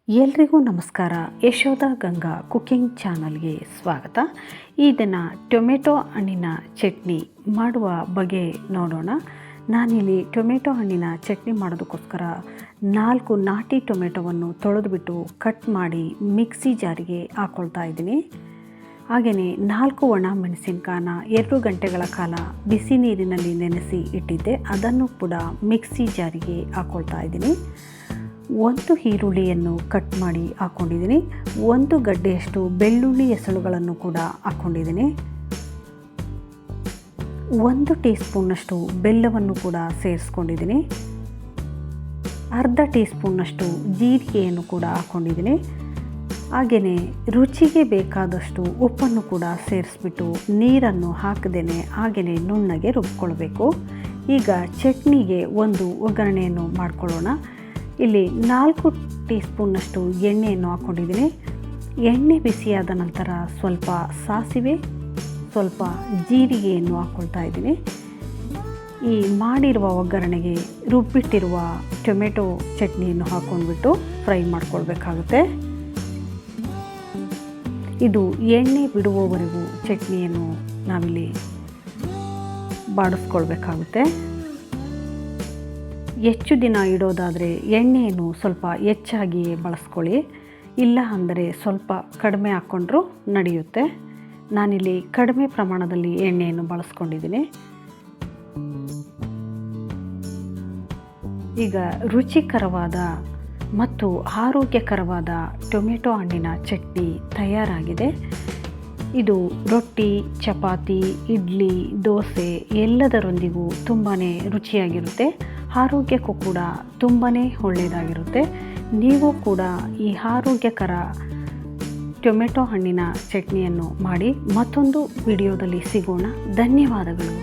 ಎಲ್ರಿಗೂ ನಮಸ್ಕಾರ. ಯಶೋಧ ಗಂಗಾ ಕುಕಿಂಗ್ ಚಾನಲ್ಗೆ ಸ್ವಾಗತ. ಈ ದಿನ ಟೊಮೆಟೊ ಹಣ್ಣಿನ ಚಟ್ನಿ ಮಾಡುವ ಬಗೆ ನೋಡೋಣ. ನಾನಿಲ್ಲಿ ಟೊಮೆಟೊ ಹಣ್ಣಿನ ಚಟ್ನಿ ಮಾಡೋದಕ್ಕೋಸ್ಕರ 4 ನಾಟಿ ಟೊಮೆಟೊವನ್ನು ತೊಳೆದುಬಿಟ್ಟು ಕಟ್ ಮಾಡಿ ಮಿಕ್ಸಿ ಜಾರಿಗೆ ಹಾಕ್ಕೊಳ್ತಾ ಇದ್ದೀನಿ. ಹಾಗೆಯೇ 4 ಒಣ ಮೆಣಸಿನಕಾಯಿನ 2 ಗಂಟೆಗಳ ಕಾಲ ಬಿಸಿ ನೀರಿನಲ್ಲಿ ನೆನೆಸಿ ಇಟ್ಟಿದ್ದೆ, ಅದನ್ನು ಕೂಡ ಮಿಕ್ಸಿ ಜಾರಿಗೆ ಹಾಕ್ಕೊಳ್ತಾ ಇದ್ದೀನಿ. 1 ಈರುಳ್ಳಿಯನ್ನು ಕಟ್ ಮಾಡಿ ಹಾಕ್ಕೊಂಡಿದ್ದೀನಿ. 1 ಗಡ್ಡೆಯಷ್ಟು ಬೆಳ್ಳುಳ್ಳಿ ಎಸಳುಗಳನ್ನು ಕೂಡ ಹಾಕ್ಕೊಂಡಿದ್ದೀನಿ. 1 ಟೀ ಸ್ಪೂನ್ನಷ್ಟು ಬೆಲ್ಲವನ್ನು ಕೂಡ ಸೇರಿಸ್ಕೊಂಡಿದ್ದೀನಿ. ಅರ್ಧ ಟೀ ಸ್ಪೂನ್ನಷ್ಟು ಜೀರಿಗೆಯನ್ನು ಕೂಡ ಹಾಕ್ಕೊಂಡಿದ್ದೀನಿ. ಹಾಗೆಯೇ ರುಚಿಗೆ ಬೇಕಾದಷ್ಟು ಉಪ್ಪನ್ನು ಕೂಡ ಸೇರಿಸ್ಬಿಟ್ಟು ನೀರನ್ನು ಹಾಕದೇನೆ ಹಾಗೆಯೇ ನುಣ್ಣಗೆ ರುಬ್ಕೊಳ್ಬೇಕು. ಈಗ ಚಟ್ನಿಗೆ ಒಂದು ಒಗ್ಗರಣೆಯನ್ನು ಮಾಡ್ಕೊಳ್ಳೋಣ. ಇಲ್ಲಿ 4 ಟೀ ಸ್ಪೂನ್ನಷ್ಟು ಎಣ್ಣೆಯನ್ನು ಹಾಕ್ಕೊಂಡಿದ್ದೀನಿ. ಎಣ್ಣೆ ಬಿಸಿಯಾದ ನಂತರ ಸ್ವಲ್ಪ ಸಾಸಿವೆ, ಸ್ವಲ್ಪ ಜೀರಿಗೆಯನ್ನು ಹಾಕ್ಕೊಳ್ತಾ ಇದ್ದೀನಿ. ಈ ಮಾಡಿರುವ ಒಗ್ಗರಣೆಗೆ ರುಬ್ಬಿಟ್ಟಿರುವ ಟೊಮೆಟೊ ಚಟ್ನಿಯನ್ನು ಹಾಕ್ಕೊಂಡ್ಬಿಟ್ಟು ಫ್ರೈ ಮಾಡ್ಕೊಳ್ಬೇಕಾಗುತ್ತೆ. ಇದು ಎಣ್ಣೆ ಬಿಡುವವರೆಗೂ ಚಟ್ನಿಯನ್ನು ನಾವಿಲ್ಲಿ ಬಾಡಿಸ್ಕೊಳ್ಬೇಕಾಗುತ್ತೆ. ಹೆಚ್ಚು ದಿನ ಇಡೋದಾದರೆ ಎಣ್ಣೆಯನ್ನು ಸ್ವಲ್ಪ ಹೆಚ್ಚಾಗಿಯೇ ಬಳಸ್ಕೊಳ್ಳಿ, ಇಲ್ಲ ಅಂದರೆ ಸ್ವಲ್ಪ ಕಡಿಮೆ ಹಾಕ್ಕೊಂಡ್ರೂ ನಡೆಯುತ್ತೆ. ನಾನಿಲ್ಲಿ ಕಡಿಮೆ ಪ್ರಮಾಣದಲ್ಲಿ ಎಣ್ಣೆಯನ್ನು ಬಳಸ್ಕೊಂಡಿದ್ದೀನಿ. ಈಗ ರುಚಿಕರವಾದ ಮತ್ತು ಆರೋಗ್ಯಕರವಾದ ಟೊಮೆಟೊ ಹಣ್ಣಿನ ಚಟ್ನಿ ತಯಾರಾಗಿದೆ. ಇದು ರೊಟ್ಟಿ, ಚಪಾತಿ, ಇಡ್ಲಿ, ದೋಸೆ ಎಲ್ಲದರೊಂದಿಗೂ ತುಂಬಾ ರುಚಿಯಾಗಿರುತ್ತೆ. ಆರೋಗ್ಯಕ್ಕೂ ಕೂಡ ತುಂಬಾ ಒಳ್ಳೆಯದಾಗಿರುತ್ತೆ. ನೀವು ಕೂಡ ಈ ಆರೋಗ್ಯಕರ ಟೊಮೆಟೊ ಹಣ್ಣಿನ ಚಟ್ನಿಯನ್ನು ಮಾಡಿ. ಮತ್ತೊಂದು ವಿಡಿಯೋದಲ್ಲಿ ಸಿಗೋಣ. ಧನ್ಯವಾದಗಳು.